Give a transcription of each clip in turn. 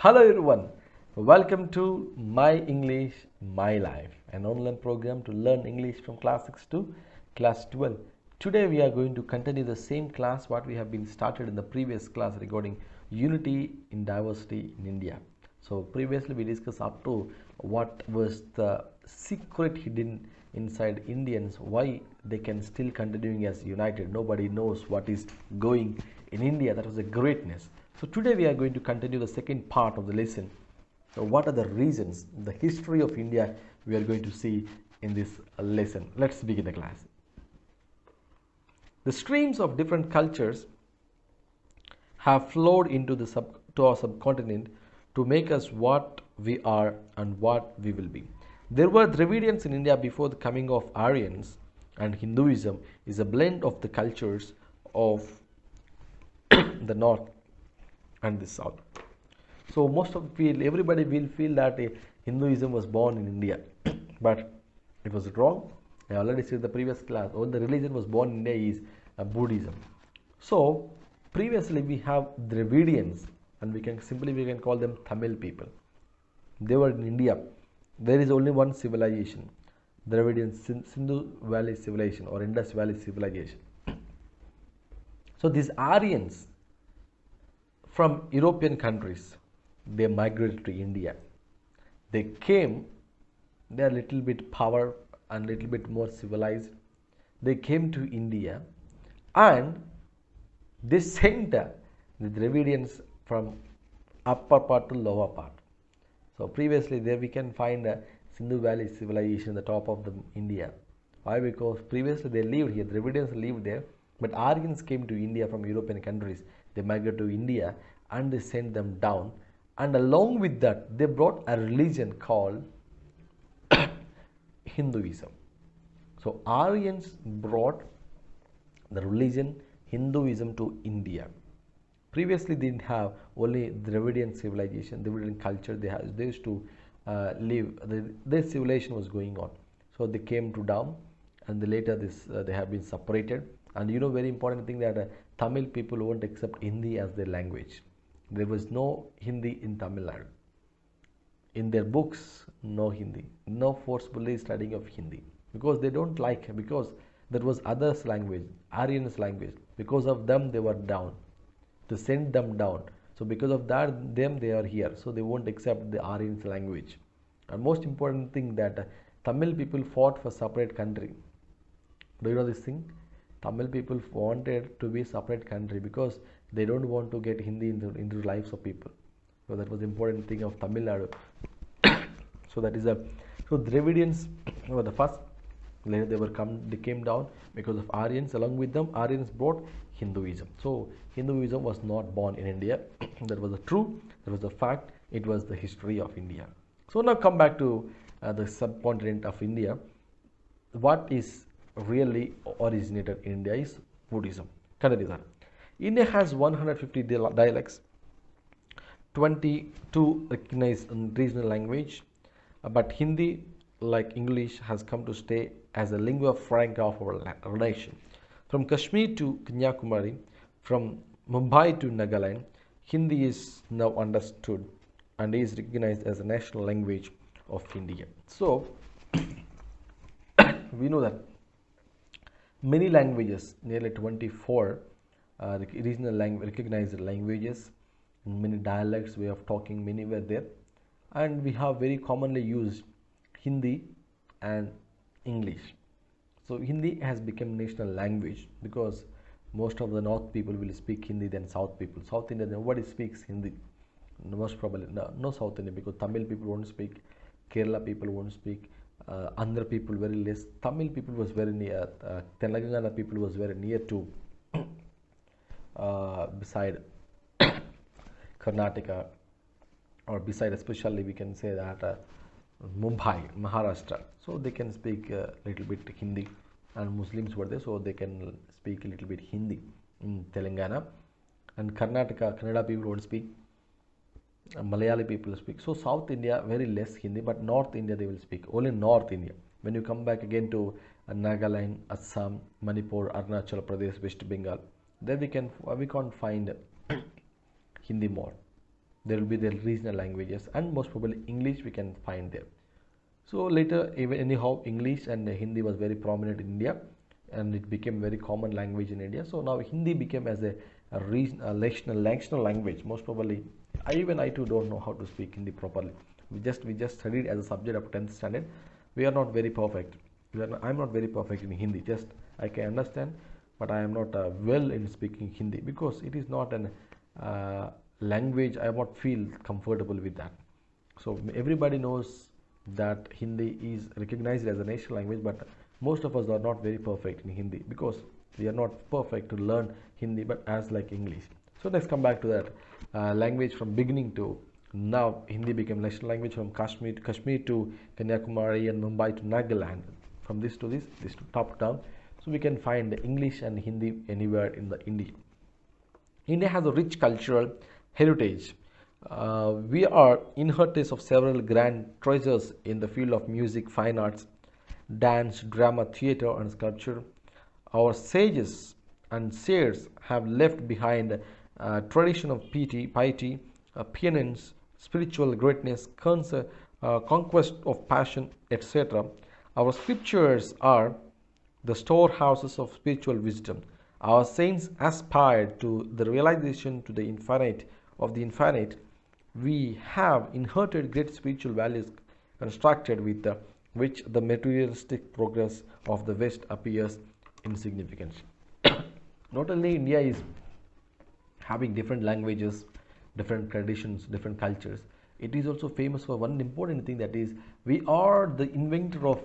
Hello everyone, welcome to My English, My Life, an online program to learn English from class 6 to class 12. Today we are going to continue the same class what we have been started in the previous class regarding unity in diversity in India. So previously we discussed up to what was the secret hidden inside Indians, why they can still continuing as united. Nobody knows what is going in India. That was a greatness. So today we are going to continue the second part of the lesson. So what are the reasons, the history of India we are going to see in this lesson. Let's begin the class. The streams of different cultures have flowed into to our subcontinent to make us what we are and what we will be. There were Dravidians in India before the coming of Aryans, and Hinduism is a blend of the cultures of the north and the south. So most of everybody will feel that Hinduism was born in India, but it was wrong. I already said in the previous class, all the religion was born in India is Buddhism. So previously we have Dravidians, and we can call them Tamil people. They were in India. There is only one civilization, Dravidian Sindhu Valley civilization or Indus Valley civilization. So these Aryans from European countries, they migrated to India. They came, they are a little bit power and little bit more civilized. They came to India and they sent the Dravidians from upper part to lower part. So previously there we can find a Sindhu Valley civilization at the top of the India. Why? Because previously they lived here, Dravidians lived there, but Aryans came to India from European countries. They migrated to India and they sent them down, and along with that they brought a religion called Hinduism. So Aryans brought the religion Hinduism to India. Previously they didn't have, only Dravidian civilization, Dravidian culture they used to live, their civilization was going on. So they came to down, and later they have been separated. And you know, very important thing that Tamil people won't accept Hindi as their language. There was no Hindi in Tamil Nadu. In their books, no Hindi, no forcefully studying of Hindi, because they don't like, because that was others' language, Aryans' language. Because of them they were down. To send them down. So because of that, they are here. So they won't accept the Aryans' language. And most important thing that Tamil people fought for separate country. Do you know this thing? Tamil people wanted to be separate country because they don't want to get Hindi into lives of people. So that was the important thing of Tamil Nadu. So that is so Dravidians were the first. Later they came down because of Aryans. Along with them, Aryans brought Hinduism. So Hinduism was not born in India. That was the true. That was the fact. It was the history of India. So now come back to the subcontinent of India. What is really originated in India is Buddhism. India has 150 dialects, 22 recognized regional language, but Hindi, like English, has come to stay as a lingua franca of our nation. From Kashmir to Kanyakumari, from Mumbai to Nagaland, Hindi is now understood and is recognized as a national language of India. So we know that many languages, nearly 24 regional recognized languages, many dialects, way of talking, many were there, and we have very commonly used Hindi and English. So Hindi has become national language because most of the north people will speak Hindi than south people. South India, nobody speaks Hindi. Most probably no South India, because Tamil people won't speak, Kerala people won't speak, Andhra people very less. Tamil people was very near, Telangana people was very near to beside Karnataka, or beside, especially we can say that Mumbai, Maharashtra. So they can speak a little bit Hindi, and Muslims were there, so they can speak a little bit Hindi in Telangana. And Karnataka, Kannada people won't speak, Malayali people speak. So South India very less Hindi, but North India they will speak, only North India. When you come back again to Nagaland, Assam, Manipur, Arunachal Pradesh, West Bengal, there we can't find Hindi more. there will be the regional languages, and most probably English we can find there. So later, even anyhow, English and Hindi was very prominent in India, and it became very common language in India. So now Hindi became as a national language. Most probably, I too don't know how to speak Hindi properly. We just studied as a subject up to 10th standard. We are not very perfect. I'm not very perfect in Hindi. Just I can understand, but I am not well in speaking Hindi because it is not an language. I won't feel comfortable with that. So everybody knows that Hindi is recognized as a national language, but most of us are not very perfect in Hindi because we are not perfect to learn Hindi, but as like English. So let's come back to that language from beginning to now. Hindi became national language from Kashmir to Kanyakumari and Mumbai to Nagaland. From this to this to top down. So we can find English and Hindi anywhere in the India. India has a rich cultural heritage. We are inheritors of several grand treasures in the field of music, fine arts, dance, drama, theatre, and sculpture. Our sages and seers have left behind a tradition of piety, penance, spiritual greatness, conquest of passion, etc. Our scriptures are the storehouses of spiritual wisdom. Our saints aspired to the realization to the infinite of the infinite. We have inherited great spiritual values constructed with which the materialistic progress of the West appears insignificant. Not only India is having different languages, different traditions, different cultures, it is also famous for one important thing, that is we are the inventor of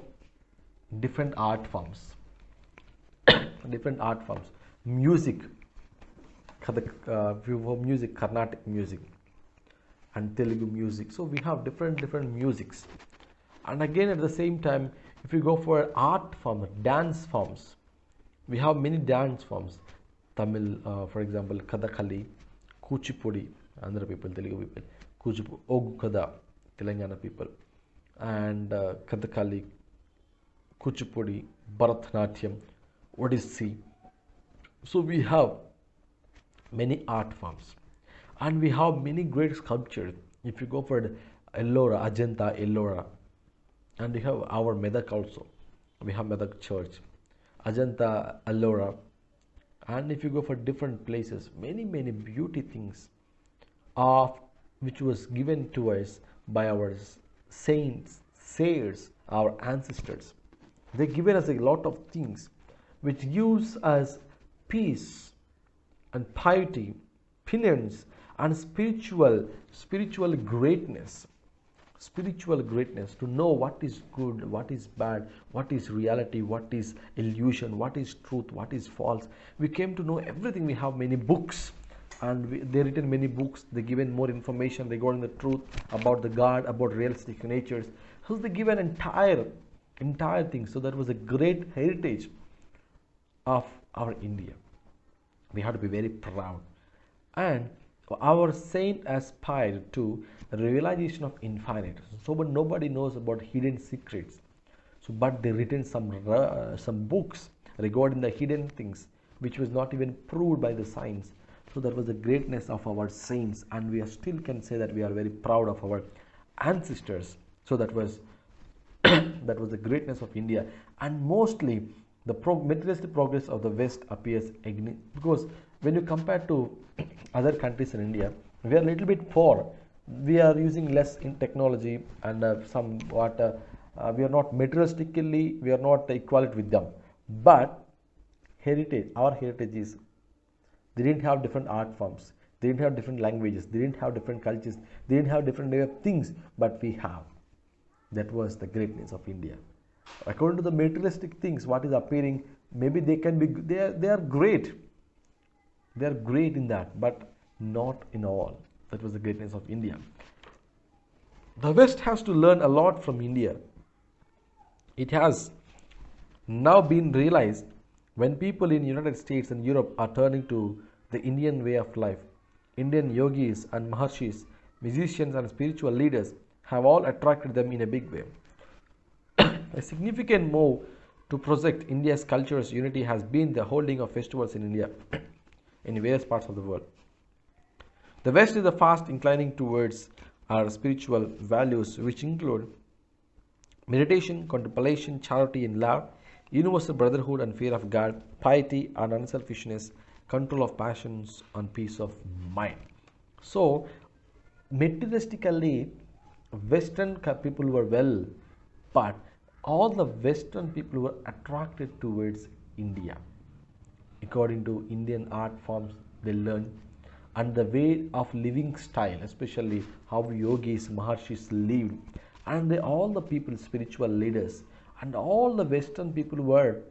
different art forms. Different art forms, music, music, Carnatic music and Telugu music. So we have different musics. And again at the same time, if you go for art form, dance forms, we have many dance forms. Tamil, for example, Kathakali, Kuchipudi, Andhra people, Telugu people, Kuchipudi, Ogu Kada, Telangana people, and Kathakali, Kuchipudi, Bharatanatyam, Odissi. So we have many art forms, and we have many great sculptures. If you go for Ellora, Ajanta, Ellora, and we have our Medak also. We have Medak Church, Ajanta, Ellora, and if you go for different places, many beauty things of which was given to us by our saints, seers, our ancestors. They given us a lot of things which gives us peace and piety, penance, and spiritual greatness. Spiritual greatness, to know what is good, what is bad, what is reality, what is illusion, what is truth, what is false. We came to know everything. We have many books, and they written many books. They given more information regarding the truth about the God, about realistic natures. So they give an entire thing. So that was a great heritage of our India. We have to be very proud. And our saint aspired to the realization of infinite. So but nobody knows about hidden secrets. So but they written some books regarding the hidden things which was not even proved by the science. So that was the greatness of our saints, and we still can say that we are very proud of our ancestors. So that was that was the greatness of India. And mostly the materialistic progress of the West appears because when you compare to other countries in India, we are a little bit poor. We are using less in technology, and we are not materialistically, we are not equality with them. But heritage, our heritage is, they didn't have different art forms, they didn't have different languages, they didn't have different cultures, they didn't have different way of things, but we have. That was the greatness of India. According to the materialistic things, what is appearing, maybe they can be, they are great. They are great in that, but not in all. That was the greatness of India. The West has to learn a lot from India. It has now been realized when people in United States and Europe are turning to the Indian way of life. Indian yogis and maharshis, musicians and spiritual leaders have all attracted them in a big way. A significant move to project India's culture's unity has been the holding of festivals in India in various parts of the world. The West is the fast inclining towards our spiritual values, which include meditation, contemplation, charity and love, universal brotherhood and fear of God, piety and unselfishness, control of passions and peace of mind. So, materialistically, Western people were well, but all the Western people were attracted towards India. According to Indian art forms, they learn and the way of living style, especially how yogis, maharshis lived, and all the people, spiritual leaders, and all the Western people were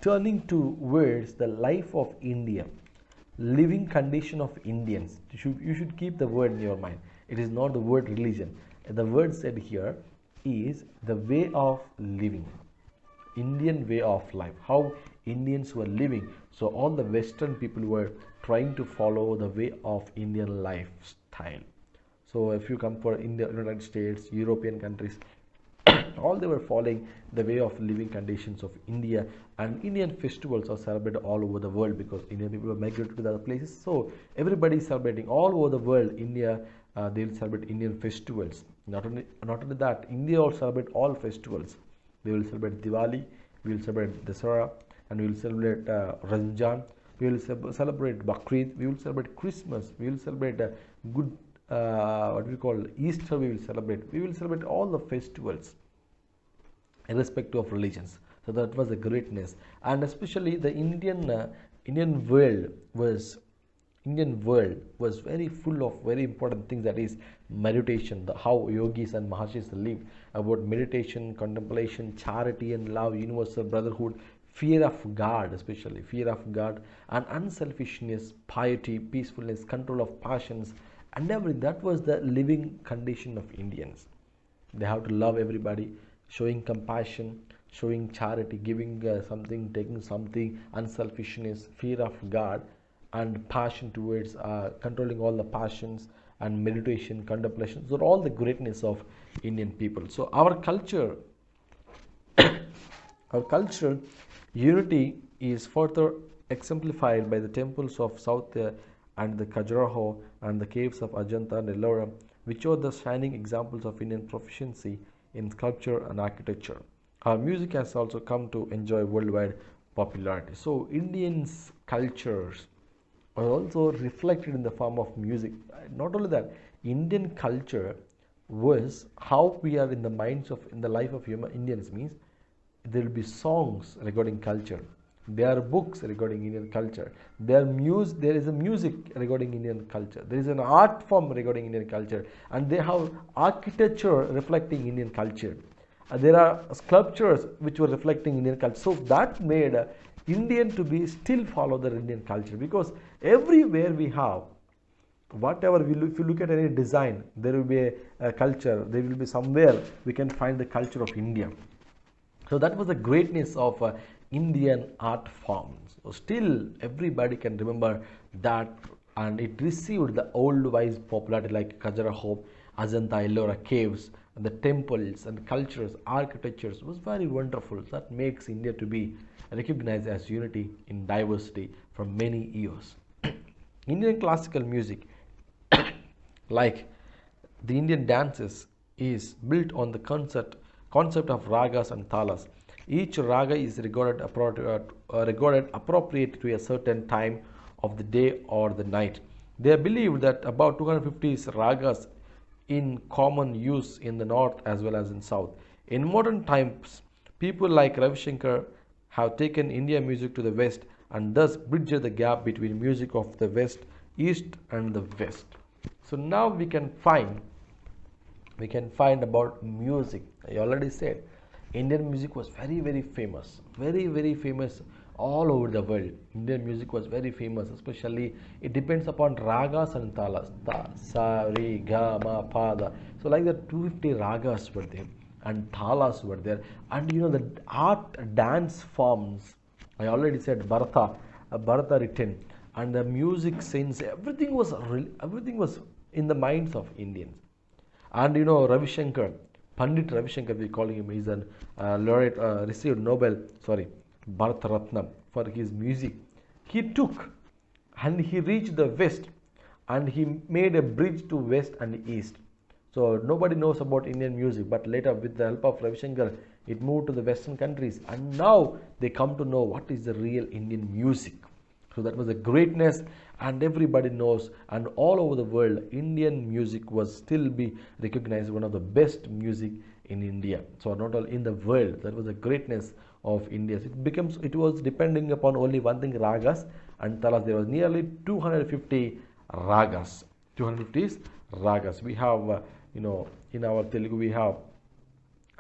turning towards the life of India, living condition of Indians. You should keep the word in your mind. It is not the word religion. The word said here is the way of living. Indian way of life, how Indians were living. So all the Western people were trying to follow the way of Indian lifestyle. So if you come for India, United States, European countries, all they were following the way of living conditions of India, and Indian festivals are celebrated all over the world because Indian people were migrated to the other places. So everybody is celebrating all over the world. India, they will celebrate Indian festivals. Not only that, India will celebrate all festivals. We will celebrate Diwali, we will celebrate Dasara, and we will celebrate Ranjan, we will celebrate Bakrid, we will celebrate Christmas, we will celebrate good, what we call Easter, we will celebrate all the festivals irrespective of religions. So that was the greatness, and especially the Indian world was very full of very important things, that is meditation, how yogis and maharshis live about meditation, contemplation, charity and love, universal brotherhood, fear of God, especially fear of God, and unselfishness, piety, peacefulness, control of passions, and everything. That was the living condition of Indians. They have to love everybody, showing compassion, showing charity, giving something, taking something, unselfishness, fear of God, and passion towards controlling all the passions, and meditation, contemplation. So all the greatness of Indian people. So our culture unity is further exemplified by the temples of South and the Khajuraho and the caves of Ajanta and Ellora, which are the shining examples of Indian proficiency in sculpture and architecture. Our music has also come to enjoy worldwide popularity. So Indians' cultures are also reflected in the form of music. Not only that, Indian culture was how we are in the minds of, in the life of human Indians, means there will be songs regarding culture, there are books regarding Indian culture, there is a music regarding Indian culture, there is an art form regarding Indian culture, and they have architecture reflecting Indian culture. There are sculptures which were reflecting Indian culture. So that made Indian to be still follow the Indian culture, because everywhere we have, whatever if you look at any design, there will be a culture, there will be somewhere we can find the culture of India. So that was the greatness of Indian art forms. So still everybody can remember that, and it received the old wise popularity like Khajuraho, Ajanta, Ellora caves, and the temples and cultures, architectures was very wonderful. That makes India to be recognized as unity in diversity for many years. Indian classical music, like the Indian dances, is built on the concept of ragas and talas. Each raga is regarded appropriate to a certain time of the day or the night. They believe that about 250 ragas in common use in the north as well as in south. In modern times, people like Ravi Shankar have taken Indian music to the west and thus bridged the gap between music of the west, east and the west. So now we can find about music. I already said Indian music was very famous, very famous all over the world. Indian music was very famous, especially it depends upon ragas and talas. Ta, sa, re, ga, ma, pa, da. So like the 250 ragas were there and talas were there, and the art dance forms. I already said Bharata written, and the music sense, everything was in the minds of Indians. And Ravi Shankar, Pandit Ravi Shankar, we call him, he's a laureate, received Bharat Ratna for his music. He took and he reached the west and he made a bridge to west and east. So nobody knows about Indian music, but later with the help of Ravi Shankar, it moved to the Western countries, and now they come to know what is the real Indian music. So that was a greatness, and everybody knows, and all over the world, Indian music was still be recognized one of the best music in India. So not all in the world, that was the greatness of India. It was depending upon only one thing, ragas and talas. There was nearly 250 ragas. 250 ragas. We have in our Telugu we have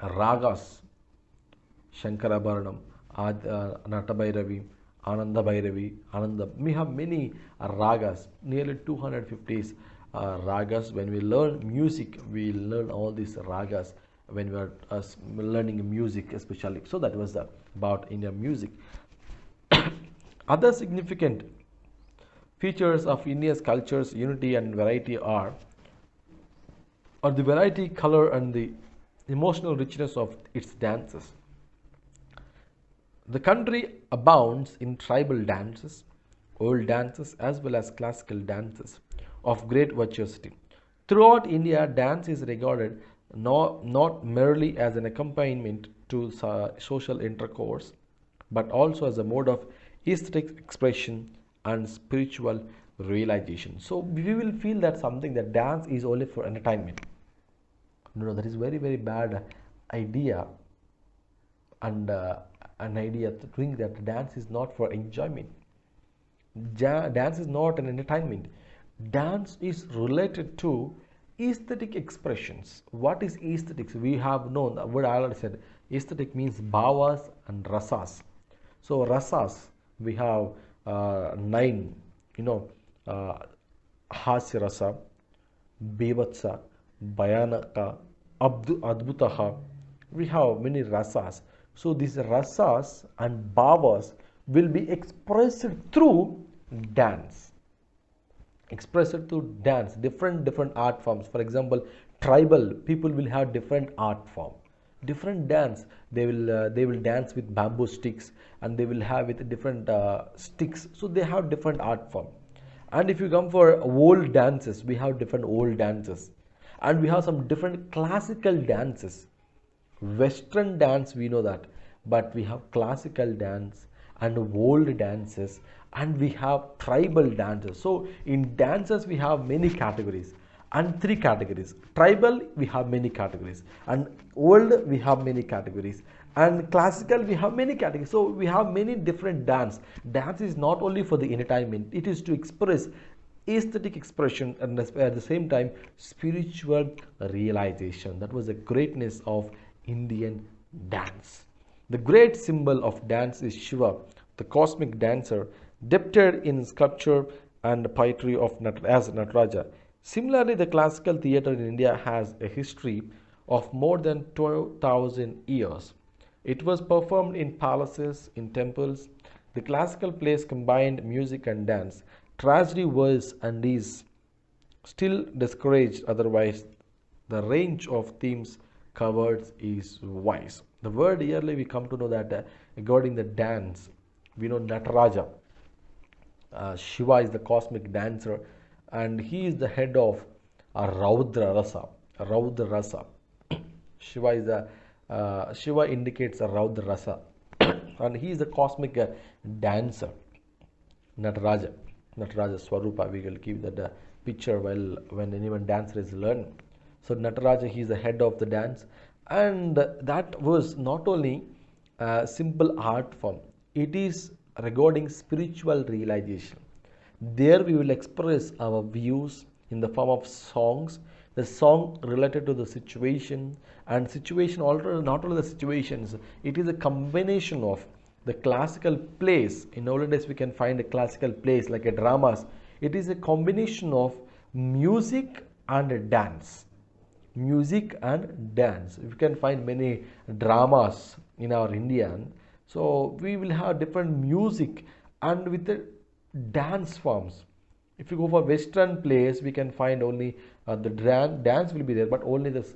ragas, Shankarabharanam, Natabhairavi, Ananda Bhairavi, Ananda. We have many ragas, nearly 250 ragas. When we learn music, we learn all these ragas when we are learning music, especially. So that was about Indian music. Other significant features of India's culture's unity and variety are the variety, color, and the emotional richness of its dances. The country abounds in tribal dances, old dances, as well as classical dances of great virtuosity. Throughout India, dance is regarded not merely as an accompaniment to social intercourse, but also as a mode of aesthetic expression and spiritual realization. So we will feel that something that dance is only for entertainment. No, that is very very bad idea, and an idea to think that dance is not for enjoyment. Dance is not an entertainment. Dance is related to aesthetic expressions. What is aesthetics? We have known the word I already said. Aesthetic means bhavas and rasas. So rasas we have nine. Hasya rasa, Bevatsa, Bhayanaka, Adbutaha. We have many rasas. So these rasas and bhavas will be expressed through dance. Expressed through dance, different art forms. For example, tribal people will have different art form, different dance. They will dance with bamboo sticks, and they will have with different sticks. So they have different art form. And if you come for old dances, we have different old dances, and we have some different classical dances. Western dance, we know that, but we have classical dance and old dances, and we have tribal dances. So in dances we have many categories, and three categories. Tribal we have many categories, and old we have many categories, and classical we have many categories. So we have many different dance. Dance is not only for the entertainment, it is to express aesthetic expression and at the same time spiritual realization. That was the greatness of Indian dance. The great symbol of dance is Shiva, the cosmic dancer, depicted in sculpture and poetry as Nataraja. Similarly, the classical theatre in India has a history of more than 12,000 years. It was performed in palaces, in temples. The classical plays combined music and dance. Tragedy was and is still discouraged, otherwise the range of themes covered is wise. The word yearly we come to know that regarding the dance, we know Nataraja. Shiva is the cosmic dancer, and he is the head of Raudra Rasa. Raudra Rasa. Shiva indicates a Raudra Rasa, and he is the cosmic dancer. Nataraja Swarupa. We will keep that picture while when anyone dancer is learning. So Nataraja, he is the head of the dance, and that was not only a simple art form. It is regarding spiritual realization. There we will express our views in the form of songs. The song related to the situation, and situation also not only the situations. It is a combination of the classical plays. In olden days we can find a classical plays like a dramas. It is a combination of music and dance. Music and dance. We can find many dramas in our Indian. So we will have different music and with the dance forms. If you go for Western plays, we can find only the dance will be there, but only the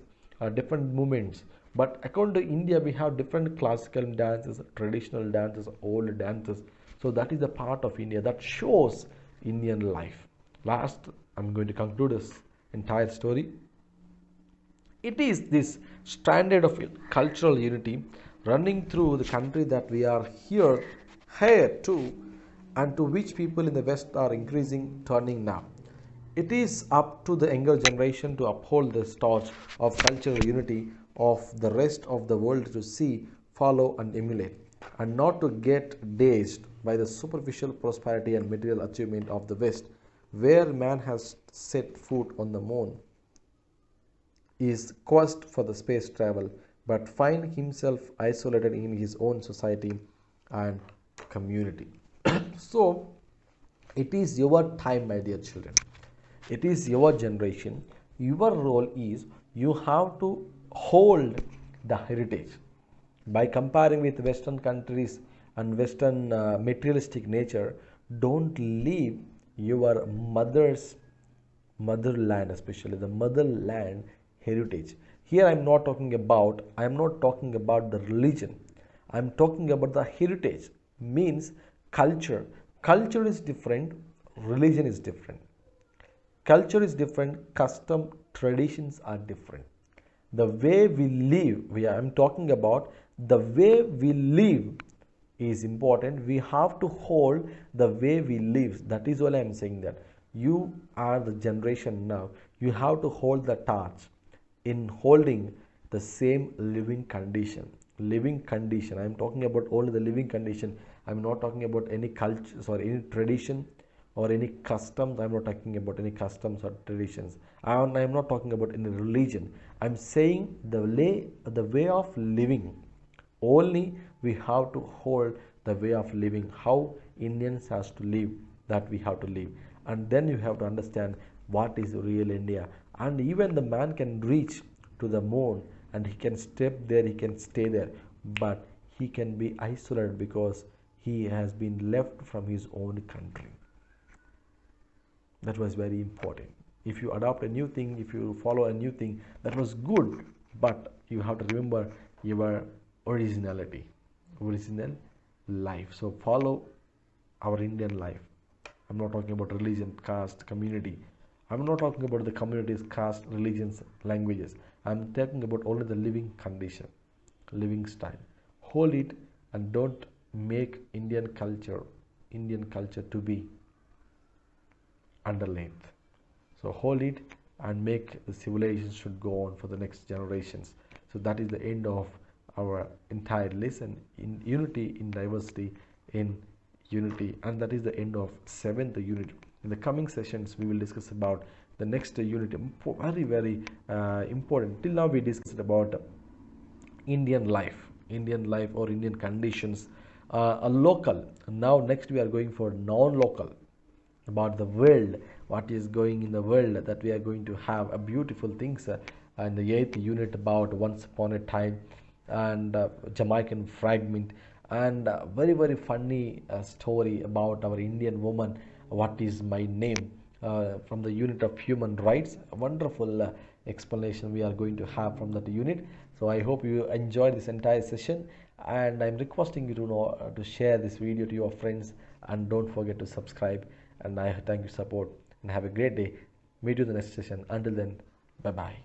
different movements. But according to India, we have different classical dances, traditional dances, old dances. So that is the part of India that shows Indian life. Last I'm going to conclude this entire story. It is this standard of cultural unity running through the country that we are here to, and to which people in the West are increasing turning now. It is up to the younger generation to uphold this torch of cultural unity of the rest of the world to see, follow, and emulate, and not to get dazed by the superficial prosperity and material achievement of the West, where man has set foot on the moon, is quest for the space travel, but find himself isolated in his own society and community. So, it is your time, my dear children. It is your generation. Your role is you have to hold the heritage. By comparing with Western countries and Western materialistic nature, don't leave your motherland, especially the motherland heritage. Here I am not talking about the religion. I am talking about the heritage, means culture. Culture is different, religion is different. Culture is different, custom, traditions are different. The way we live, I'm talking about the way we live is important. We have to hold the way we live. That is why I am saying that. You are the generation now. You have to hold the torch in holding the same living condition. Living condition. I am talking about only the living condition. I am not talking about any culture or any tradition or any customs. I am not talking about any customs or traditions. I am not talking about any religion. I am saying the way of living. Only we have to hold the way of living, how Indians has to live, that we have to live. And then you have to understand what is real India. And even the man can reach to the moon and he can step there, he can stay there, but he can be isolated because he has been left from his own country. That was very important. If you adopt a new thing, if you follow a new thing, that was good, but you have to remember your original life. So follow our Indian life. I'm not talking about religion, caste, community. I'm not talking about the communities, caste, religions, languages. I'm talking about only the living condition, living style. Hold it and don't make Indian culture to be underneath. So hold it and make the civilization should go on for the next generations. So that is the end of our entire lesson in unity in diversity in unity, and that is the end of 7th unit. In the coming sessions we will discuss about the next unit, very important. Till now we discussed about Indian life or Indian conditions, a local. Now next we are going for non-local, about the world, what is going in the world, that we are going to have a beautiful things in the 8th unit about once upon a time and Jamaican fragment, and very funny story about our Indian woman, what is my name, from the unit of human rights. A wonderful explanation we are going to have from that unit. So I hope you enjoyed this entire session, and I'm requesting you to share this video to your friends, and don't forget to subscribe. And I thank you for support, and have a great day. Meet you in the next session. Until then, bye bye.